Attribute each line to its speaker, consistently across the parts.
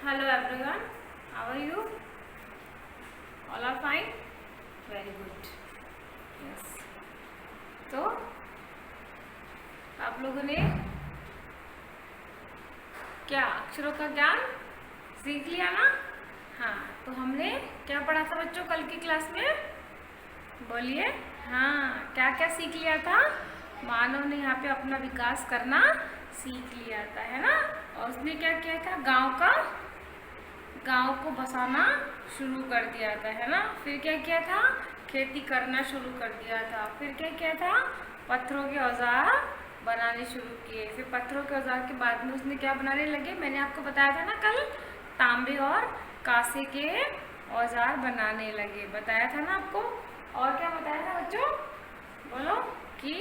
Speaker 1: Hello everyone, how are you? All are fine? Very good. Yes. तो आप लोगों ने क्या अक्षरों का ज्ञान सीख लिया ना? हाँ, तो हमने क्या पढ़ा था बच्चों कल की क्लास में? बोलिए। हाँ, क्या क्या सीख लिया था? मानव ने यहाँ पे अपना विकास करना सीख लिया था, है ना? और उसने क्या किया था? गांव को बसाना शुरू कर दिया था, है ना? फिर क्या किया था? खेती करना शुरू कर दिया था। फिर क्या किया था? पत्थरों के औजार बनाने शुरू किए। फिर पत्थरों के औजार के बाद में उसने क्या बनाने लगे? मैंने आपको बताया था ना कल, तांबे और कांसे के औजार बनाने लगे, बताया था ना आपको। और क्या बताया था बच्चों? बोलो कि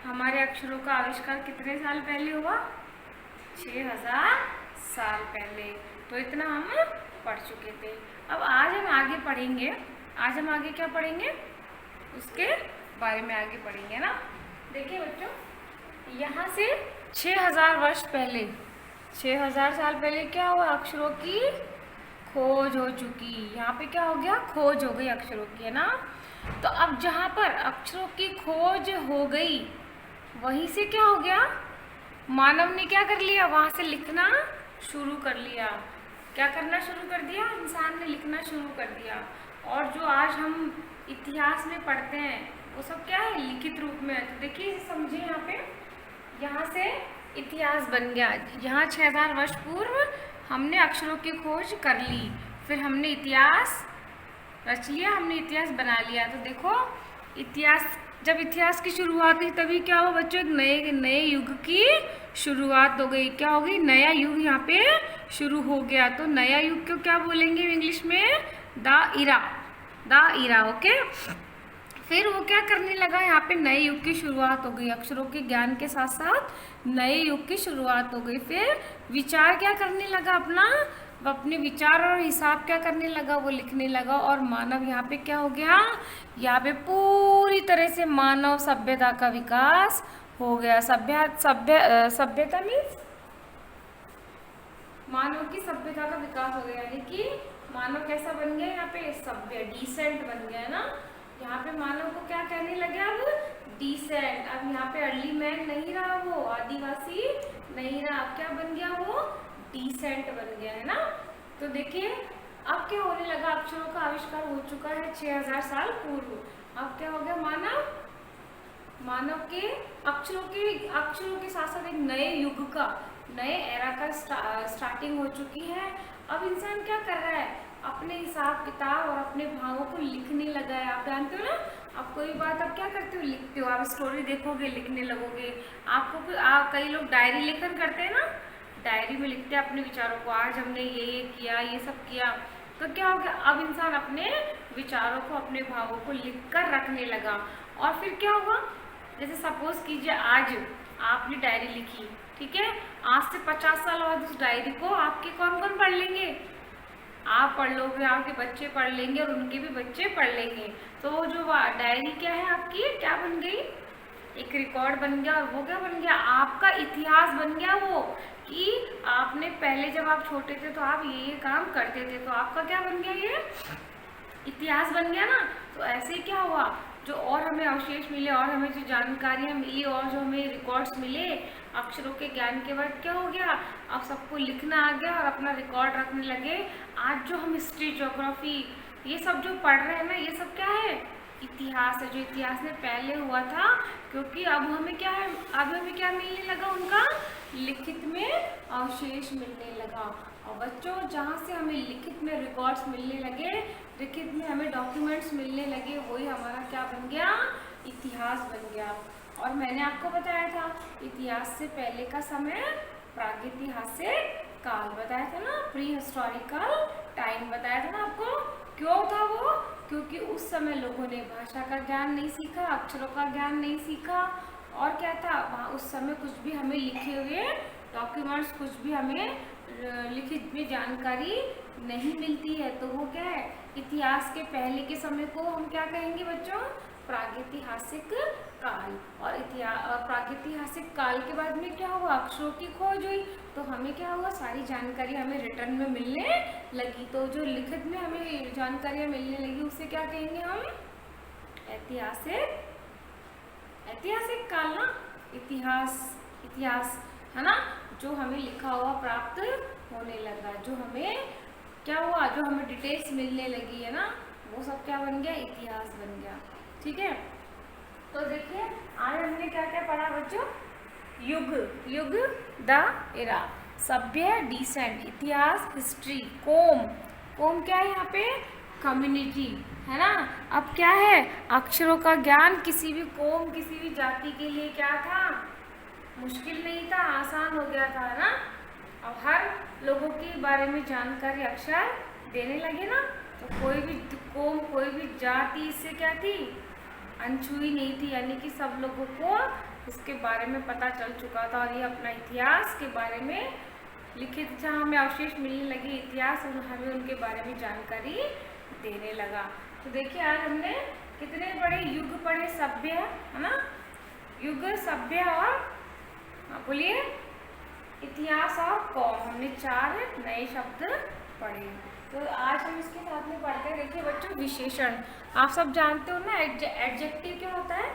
Speaker 1: हमारे अक्षरों का आविष्कार कितने साल पहले हुआ? 6000 साल पहले। तो इतना हम पढ़ चुके थे। अब आज हम आगे पढ़ेंगे। आज हम आगे क्या पढ़ेंगे उसके बारे में आगे पढ़ेंगे ना। देखिए बच्चों, यहाँ से 6000 वर्ष पहले, 6000 साल पहले क्या हुआ? अक्षरों की खोज हो चुकी। यहाँ पे क्या हो गया? खोज हो गई अक्षरों की, है ना। तो अब जहाँ पर अक्षरों की खोज हो गई, वहीं से क्या हो गया? मानव ने क्या कर लिया? वहाँ से लिखना शुरू कर लिया। क्या करना शुरू कर दिया? इंसान ने लिखना शुरू कर दिया। और जो आज हम इतिहास में पढ़ते हैं वो सब क्या है? लिखित रूप में। तो देखिए, समझिए, यहाँ से इतिहास बन गया। यहाँ 6000 वर्ष पूर्व हमने अक्षरों की खोज कर ली, फिर हमने इतिहास रच लिया, हमने इतिहास बना लिया। तो देखो, जब इतिहास की शुरुआत हुई तभी क्या हुआ बच्चों? एक नए युग की शुरुआत हो गई। क्या हो गई? नया युग यहाँ पे शुरू हो गया। तो नया युग को क्या बोलेंगे इंग्लिश में? The era. ओके। फिर वो क्या करने लगा? यहाँ पे नए युग की शुरुआत हो गई। अक्षरों के ज्ञान के साथ साथ नए युग की शुरुआत हो गई। फिर विचार क्या करने लगा? वो अपने विचार और हिसाब क्या करने लगा? वो लिखने लगा। और मानव यहाँ पे क्या हो गया? यहाँ पे पूरी तरह से मानव सभ्यता का विकास हो गया। सभ्यता मीन्स मानव की सभ्यता का विकास हो गया। यानी कि मानव कैसा बन गया? यहाँ पे सभ्य, डिसेंट बन गया, है ना। यहाँ पे मानव को क्या कहने लगे? अब डिसेंट। अब यहाँ पे अर्ली मैन नहीं रहा, वो आदिवासी नहीं रहा। अब क्या बन गया? वो डिसेंट बन गया, है ना। तो देखिए, अब क्या होने लगा? अक्षरों का आविष्कार हो चुका है 6000 साल पूर्व। अब क्या हो गया? मानव के अक्षरों के साथ साथ एक नए युग का, नए एरा का स्टार्टिंग हो चुकी है। अब इंसान क्या कर रहा है? अपने हिसाब किताब और अपने भावों को लिखने लगा है। आप जानते हो ना, आप कोई बात आप क्या करते हो? लिखते हो। आप स्टोरी देखोगे, लिखने लगोगे। कई लोग डायरी लेखन करते हैं ना, डायरी में लिखते हैं अपने विचारों को। आज हमने ये किया, ये सब किया। तो क्या हो गया? अब इंसान अपने विचारों को, अपने भावों को लिख कर रखने लगा। और फिर क्या हुआ? जैसे सपोज कीजिए, आज आपने डायरी लिखी, ठीक है। आज से 50 साल बाद उस डायरी को आपके कौन कौन पढ़ लेंगे? आप पढ़ लोगे, आपके बच्चे पढ़ लेंगे, और उनके भी बच्चे पढ़ लेंगे। तो वो जो डायरी क्या है आपकी, क्या बन गई? एक रिकॉर्ड बन गया। और वो क्या बन गया? आपका इतिहास बन गया। वो कि आपने पहले जब आप छोटे थे तो आप ये काम करते थे, तो आपका क्या बन गया? ये इतिहास बन गया ना। तो ऐसे क्या हुआ? जो और हमें अवशेष मिले, और हमें जो जानकारियाँ मिली, और जो हमें रिकॉर्ड्स मिले अक्षरों के ज्ञान के बाद, क्या हो गया? अब सबको लिखना आ गया और अपना रिकॉर्ड रखने लगे। आज जो हम हिस्ट्री, ज्योग्राफी, ये सब जो पढ़ रहे हैं ना, ये सब क्या है? इतिहास है, जो इतिहास में पहले हुआ था। क्योंकि अब हमें क्या है? अब हमें क्या मिलने लगा? उनका लिखित में अवशेष मिलने लगा। और बच्चों, जहाँ से हमें लिखित में रिकॉर्ड्स मिलने लगे, लिखित में हमें डॉक्यूमेंट्स मिलने लगे, वही हमारा क्या बन गया? इतिहास बन गया। और मैंने आपको बताया था, इतिहास से पहले का समय प्रागैतिहासिक काल बताया था ना, प्री हिस्टोरिकल टाइम बताया था ना आपको। क्यों था वो? क्योंकि उस समय लोगों ने भाषा का ज्ञान नहीं सीखा, अक्षरों का ज्ञान नहीं सीखा। और क्या था वहाँ उस समय? कुछ भी हमें लिखे हुए डॉक्यूमेंट्स, कुछ भी हमें लिखित में जानकारी नहीं मिलती है। तो वो क्या है? इतिहास के पहले के समय को हम क्या कहेंगे बच्चों? प्रागैतिहासिक काल। और प्रागैतिहासिक काल के बाद में क्या हुआ? अक्षरों की खोज हुई। तो हमें क्या हुआ, सारी जानकारी हमें रिटर्न में मिलने लगी। तो जो लिखित में हमें जानकारियाँ मिलने लगी उसे क्या कहेंगे हम, ऐतिहासिक, ऐतिहासिक काल ना, इतिहास है ना। जो हमें लिखा हुआ प्राप्त होने लगा, जो हमें क्या हुआ, जो हमें डिटेल्स मिलने लगी है ना, वो सब क्या बन गया, इतिहास बन गया। ठीक है, तो देखिए आज हमने क्या क्या पढ़ा बच्चों, युग द एरा, सभ्य डिसेंट, इतिहास हिस्ट्री, कोम क्या है यहाँ पे, कम्युनिटी है ना। अब क्या है, अक्षरों का ज्ञान किसी भी कौम, किसी भी जाति के लिए क्या था, मुश्किल नहीं था, आसान हो गया था ना। अब हर लोगों के बारे में जानकारी अक्षर देने लगे ना, तो कोई भी कौम, कोई भी जाति इससे क्या थी, अनछुई नहीं थी, यानी कि सब लोगों को इसके बारे में पता चल चुका था। और ये अपना इतिहास के बारे में लिखित जहाँ हमें अवशेष मिलने लगे इतिहास, हमें उनके बारे में जानकारी देने लगा। तो देखिए आज हमने कितने बड़े युग पढ़े, सभ्य है ना, युग, सभ्य और बोलिए इतिहास और कौम, हमने 4 नए शब्द पढ़े। तो आज हम इसके साथ में पढ़ते हैं, देखिए बच्चों विशेषण। आप सब जानते हो ना, एडजेक्टिव क्या होता है,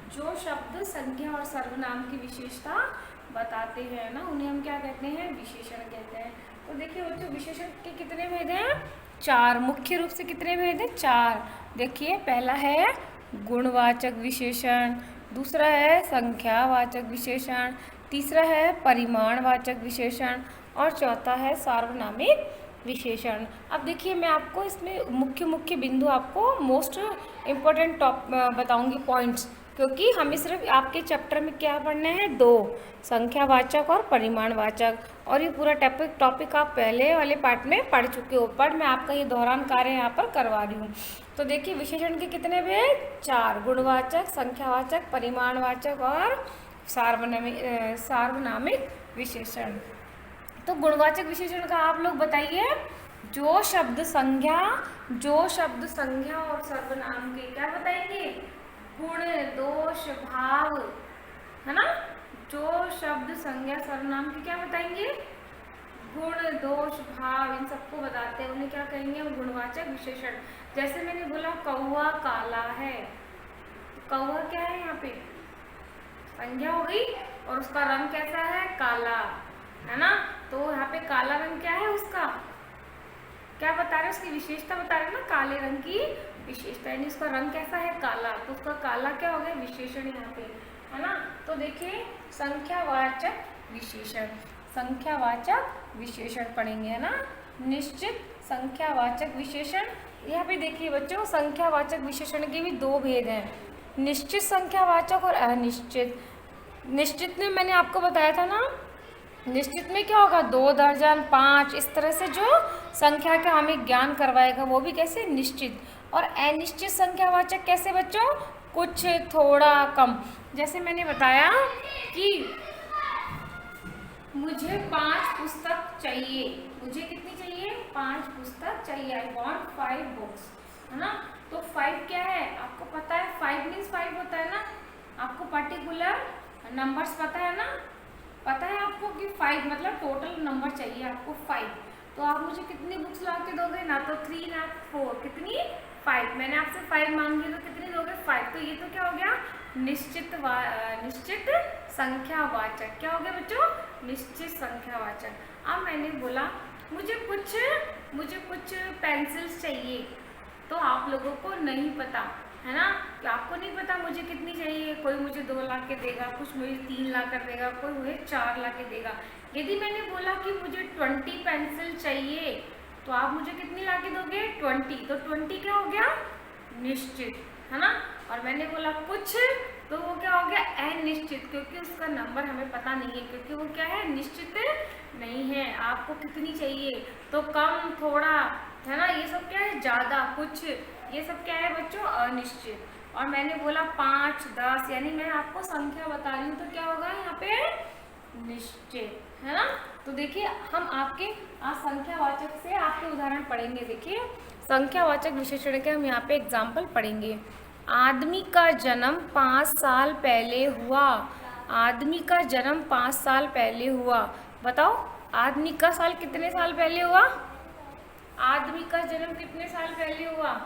Speaker 1: जो शब्द संज्ञा और सर्वनाम की विशेषता बताते हैं ना, उन्हें हम क्या कहते हैं, विशेषण कहते हैं। तो देखिए बच्चों विशेषण के कितने भेद हैं, 4, मुख्य रूप से कितने भेद हैं, 4। देखिए पहला है गुणवाचक विशेषण, दूसरा है संख्यावाचक विशेषण, तीसरा है परिमाणवाचक विशेषण और चौथा है सार्वनामिक विशेषण। अब देखिए मैं आपको इसमें मुख्य बिंदु, आपको मोस्ट इम्पोर्टेंट बताऊंगी पॉइंट्स, क्योंकि हमें सिर्फ आपके चैप्टर में क्या पढ़ना है, 2, संख्यावाचक और परिमाणवाचक। और ये पूरा टॉपिक आप पहले वाले पार्ट में पढ़ चुके हो, पर मैं आपका ये दोहरान कार्य यहाँ पर करवा रही हूँ। तो देखिए विशेषण के कितने भेद, 4, गुणवाचक, संख्यावाचक, परिमाणवाचक और सार्वनामिक विशेषण। तो गुणवाचक विशेषण का आप लोग बताइए, जो शब्द संज्ञा और सर्वनाम के क्या बताएंगे, गुण, दोष, भाव है ना। जो शब्द संज्ञा सर्वनाम के क्या बताएंगे, गुण, दोष, भाव, इन सबको बताते हैं, उन्हें क्या कहेंगे, गुणवाचक विशेषण। जैसे मैंने बोला कौवा काला है, कौवा क्या है, यहाँ पे संज्ञा हो गई और उसका रंग कैसा है, काला है ना। तो यहाँ पे काला रंग क्या है, उसका क्या बता रहे हैं, उसकी विशेषता बता रहे हैं ना, काले रंग की विशेषता, यानी उसका रंग कैसा है, काला, तो उसका काला क्या हो गया, विशेषण यहाँ पे है ना। तो देखिए संख्यावाचक विशेषण पढ़ेंगे है ना, निश्चित संख्यावाचक विशेषण। यहाँ पे देखिए बच्चों संख्यावाचक विशेषण के भी 2 भेद हैं, निश्चित संख्यावाचक और अनिश्चित। निश्चित में मैंने आपको बताया था ना, निश्चित में क्या होगा, 2 दर्जन, 5, इस तरह से जो संख्या का हमें ज्ञान करवाएगा वो भी कैसे, निश्चित। और अनिश्चित संख्यावाचक कैसे बच्चों, कुछ, थोड़ा, कम। जैसे मैंने बताया कि मुझे 5 पुस्तक चाहिए, मुझे कितनी चाहिए, 5 पुस्तक चाहिए, आई वॉन्ट 5 बुक्स है ना। तो 5 क्या है, आपको पता है, 5 मीन्स 5 होता है ना, आपको पर्टिकुलर नंबर्स पता है ना, पता है आपको कि 5 मतलब टोटल नंबर चाहिए आपको 5। तो आप मुझे कितनी बुक्स ला के दोगे, ना तो 3 ना 4, कितनी, 5। मैंने आपसे 5 मांगी तो कितनी दोगे, 5। तो ये तो क्या हो गया, निश्चित संख्यावाचक, क्या हो गया बच्चों, निश्चित संख्यावाचक। अब मैंने बोला मुझे कुछ पेंसिल्स चाहिए, तो आप लोगों को नहीं पता है ना, कि आपको नहीं पता मुझे कितनी चाहिए, कोई मुझे 2 ला के देगा, कुछ मुझे 3 ला कर देगा, कोई मुझे 4 ला के देगा। यदि मैंने बोला कि मुझे 20 पेंसिल चाहिए, तो आप मुझे कितनी ला के दोगे, 20। तो 20 क्या हो गया, निश्चित है ना। और मैंने बोला कुछ, तो वो क्या हो गया, अनिश्चित, क्योंकि उसका नंबर हमें पता नहीं है, क्योंकि वो क्या है, निश्चित नहीं है। आपको कितनी चाहिए, तो कम, थोड़ा है ना, ये सब क्या है, ज़्यादा, कुछ, ये सब क्या है बच्चों, अनिश्चित। और मैंने बोला 5, 10, यानी मैं आपको संख्या बता रही हूँ, तो क्या होगा यहाँ पे, निश्चित है ना। तो देखिए हम आपके आज संख्यावाचक से आपके उदाहरण पढ़ेंगे। देखिए संख्यावाचक विशेषण के हम यहाँ पे एग्जाम्पल पढ़ेंगे। आदमी का जन्म 5 साल पहले हुआ, आदमी का जन्म 5 साल पहले हुआ। बताओ, आदमी का साल कितने साल पहले हुआ? आदमी का जन्म कितने साल पहले हुआ?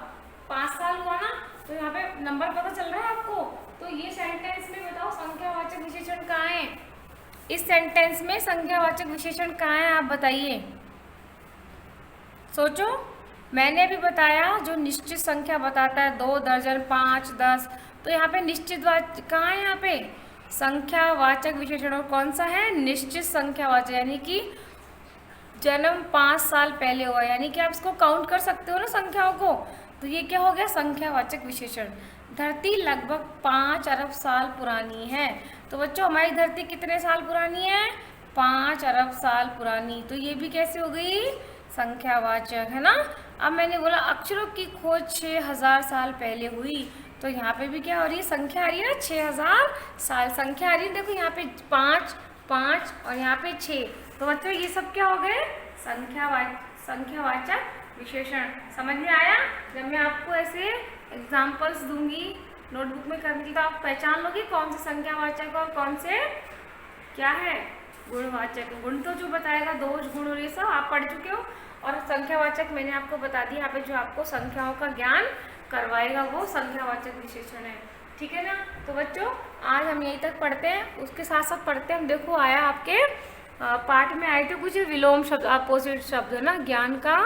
Speaker 1: 5 साल हुआ ना। तो यहाँ पे नंबर पता चल रहा है आपको। तो ये सेंटेंस में बताओ संख्यावाचक विशेषण कहाँ है? इस सेंटेंस में संख्यावाचक विशेषण कहाँ है, आप बताइए, सोचो। मैंने भी बताया जो निश्चित संख्या बताता है 2 दर्जन 5 10, तो यहाँ पे निश्चित वाचक कहाँ है? यहाँ पे संख्यावाचक विशेषण, और कौन सा है? निश्चित संख्यावाचक, यानी कि जन्म 5 साल पहले हुआ, यानी कि आप इसको काउंट कर सकते हो ना संख्याओं को। तो ये क्या हो गया? संख्यावाचक विशेषण। धरती लगभग 5 अरब साल पुरानी है। तो बच्चों हमारी धरती कितने साल पुरानी है? 5 अरब साल पुरानी। तो ये भी कैसे हो गई? संख्यावाचक, है ना। अब मैंने बोला अक्षरों की खोज 6000 साल पहले हुई, तो यहाँ पे भी क्या हो रही है? संख्या आ रही है ना, 6000 साल संख्या आ रही है। देखो यहाँ पे 5 5 और यहाँ पे 6। तो बच्चों ये सब क्या हो गए? संख्यावाचक विशेषण। समझ में आया? जब मैं आपको ऐसे एग्जाम्पल्स दूंगी नोटबुक में करने की, तो आप पहचान लोगे कौन से संख्यावाचक और कौन से क्या है? गुणवाचक। गुण तो जो बताएगा दोष गुण और ये सब आप पढ़ चुके हो, और संख्यावाचक मैंने आपको बता दिया। यहाँ पे जो आपको संख्याओं का ज्ञान करवाएगा वो संख्यावाचक विशेषण है, ठीक है ना। तो बच्चों आज हम यहीं तक पढ़ते हैं, उसके साथ साथ पढ़ते हैं हम। देखो आया आपके पाठ में आए थे कुछ विलोम शब्द, अपोजिट शब्द, है ना। ज्ञान का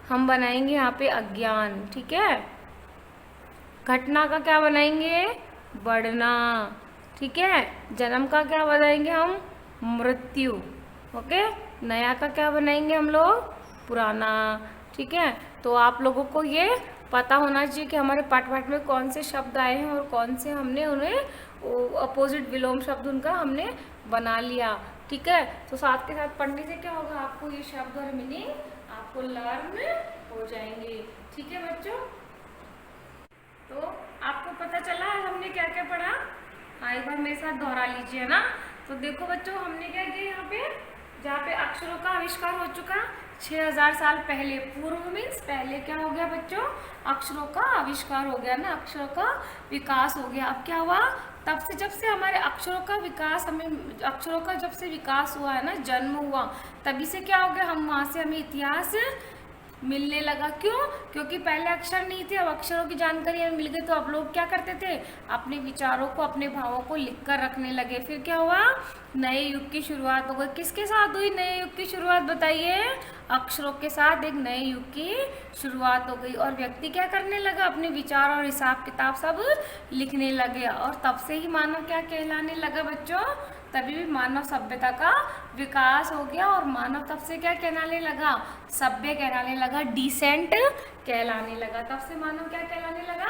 Speaker 1: हम बनाएंगे यहाँ पे अज्ञान, ठीक है। घटना का क्या बनाएंगे? बढ़ना, ठीक है। जन्म का क्या बनाएंगे हम? मृत्यु, ओके। नया का क्या बनाएंगे हम लोग? पुराना, ठीक है। तो आप लोगों को ये पता होना चाहिए कि हमारे पाठ में कौन से शब्द आए हैं और कौन से हमने उन्हें अपोजिट विलोम शब्द उनका हमने बना लिया, ठीक है। तो साथ के साथ पढ़ने से क्या होगा? आपको ये शब्द और मीनिंग आपको लर्न हो जाएंगे, ठीक है बच्चों। तो आपको पता चला हमने क्या क्या पढ़ा? हाँ, एक बार मेरे साथ दोहरा लीजिए ना। तो देखो बच्चों हमने क्या किया यहाँ पे, जहाँ पे अक्षरों का आविष्कार हो चुका 6000 साल पहले, पूर्व मीन्स पहले क्या हो गया बच्चों? अक्षरों का आविष्कार हो गया ना, अक्षरों का विकास हो गया। अब क्या हुआ? तब से जब से हमारे अक्षरों का विकास, हमें अक्षरों का जब से विकास हुआ है ना, जन्म हुआ, तभी से क्या हो गया? हम वहाँ से हमें इतिहास मिलने लगा। क्यों? क्योंकि पहले अक्षर नहीं थे, अब अक्षरों की जानकारी हमें मिल गई। तो अब लोग क्या करते थे? अपने विचारों को, अपने भावों को लिख कर रखने लगे। फिर क्या हुआ? नए युग की शुरुआत हो गई। किसके साथ हुई नए युग की शुरुआत? बताइए। अक्षरों के साथ एक नए युग की शुरुआत हो गई, और व्यक्ति क्या करने लगा? अपने विचार और हिसाब किताब सब लिखने लगे, और तब से ही मानव क्या कहलाने लगा बच्चों? तभी भी मानव सभ्यता का विकास हो गया, और मानव तब से क्या कहलाने लगा? सभ्य कहलाने लगा, डिसेंट कहलाने लगा। तब से मानव क्या कहलाने लगा?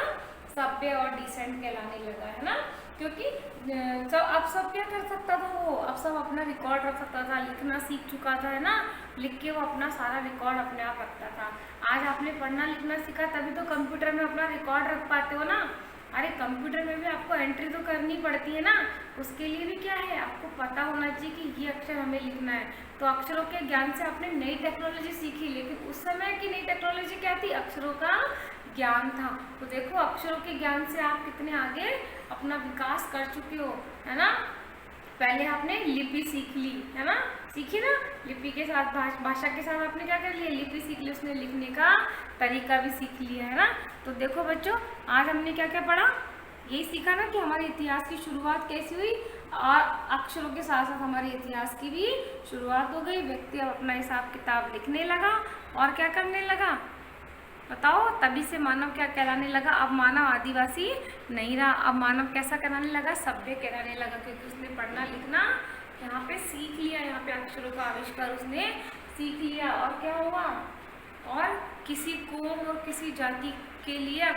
Speaker 1: सभ्य और डिसेंट कहलाने लगा, है ना। क्योंकि अब सब क्या कर सकता था वो? अब सब अपना रिकॉर्ड रख सकता था, लिखना सीख चुका था, है ना। लिख के वो अपना सारा रिकॉर्ड अपने आप रखता था। आज आपने पढ़ना लिखना सीखा तभी तो कंप्यूटर में अपना रिकॉर्ड रख पाते हो ना। अरे कंप्यूटर में भी आपको एंट्री तो करनी पड़ती है ना, उसके लिए भी क्या है? आपको पता होना चाहिए कि ये अक्षर हमें लिखना है। तो अक्षरों के ज्ञान से आपने नई टेक्नोलॉजी सीखी, लेकिन उस समय की नई टेक्नोलॉजी क्या थी? अक्षरों का ज्ञान था। तो देखो अक्षरों के ज्ञान से आप कितने आगे अपना विकास कर चुके हो, है ना। पहले आपने लिपि सीख ली, है ना, सीखी ना। लिपि के साथ भाषा के साथ आपने क्या कर लिया? लिपि सीख ली, उसने लिखने का तरीका भी सीख लिया, है ना। तो देखो बच्चों आज हमने क्या क्या पढ़ा? यही सीखा ना कि हमारे इतिहास की शुरुआत कैसी हुई, और अक्षरों के साथ साथ हमारे इतिहास की भी शुरुआत हो गई। व्यक्ति अब अपना हिसाब किताब लिखने लगा, और क्या करने लगा बताओ? तभी से मानव क्या कहलाने लगा? अब मानव आदिवासी नहीं रहा, अब मानव कैसा कहलाने लगा? सभ्य कहलाने लगा, क्योंकि उसने पढ़ना लिखना यहाँ पे सीख लिया। यहाँ पे अक्षरों का आविष्कार उसने सीख लिया, और क्या हुआ? और किसी कौम और किसी जाति के लिए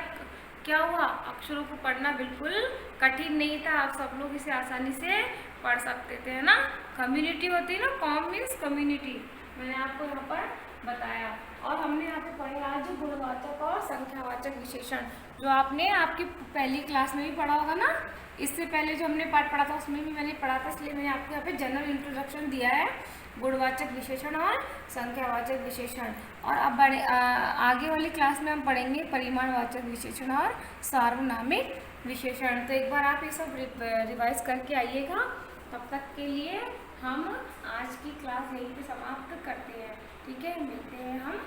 Speaker 1: क्या हुआ? अक्षरों को पढ़ना बिल्कुल कठिन नहीं था, आप सब लोग इसे आसानी से पढ़ सकते थे, है ना। कम्युनिटी होती है ना, कॉम मीन्स कम्युनिटी, मैंने आपको यहाँ पर बताया। और हमने यहाँ पे पढ़े आज गुणवाचक और संख्यावाचक विशेषण, जो आपने आपकी पहली क्लास में भी पढ़ा होगा ना। इससे पहले जो हमने पाठ पढ़ा था उसमें भी मैंने पढ़ा था, इसलिए मैंने आपको यहाँ पे जनरल इंट्रोडक्शन दिया है, गुणवाचक विशेषण और संख्यावाचक विशेषण। और अब आगे वाली क्लास में हम पढ़ेंगे परिमाणवाचक विशेषण और सार्वनामिक विशेषण। तो एक बार आप ये सब रिवाइज करके आइएगा। तब तक के लिए हम आज की क्लास यहीं पे समाप्त करते हैं। ठीक है, मिलते हैं हम